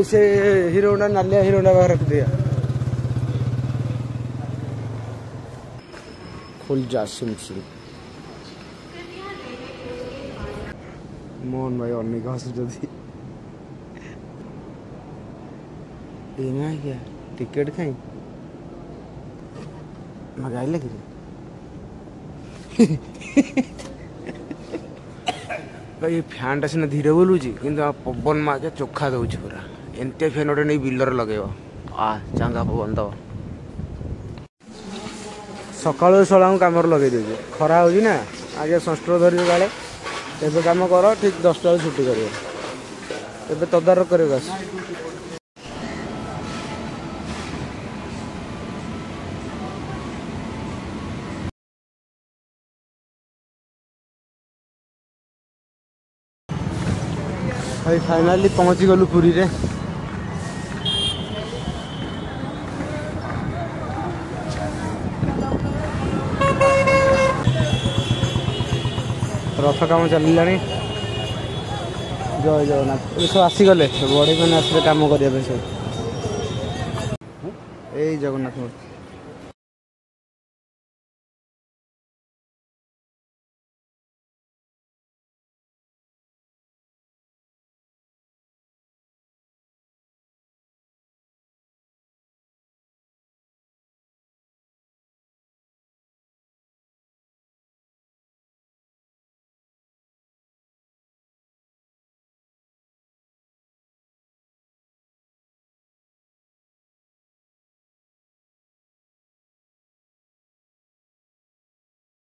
से हिरोडा नालिया हिरोडा बाहर रख दिया। खुल जा सिम मोहन भाई और निकाह जदि क्या टिकेट कहीं मगाई लगे ये फैन टा सीना धीरे बोलूची कि पवन माके चोखा दौर पूरा एमती फैन गोटे नहीं बिलर लगे चांगा पवन दब सका सला कम लगे दे खरा हो ना आगे संस्ट्र धर काले एबे काम कर ठीक 10टा छुट्टी कर तदारक कर भाई फाइनाली पहुंची गलु पुरी रे। रथ काम चलिला जय जगन्नाथ सब आसीगले बड़ी मैंने आसले कम करने सब यही जगन्नाथ मूर्ति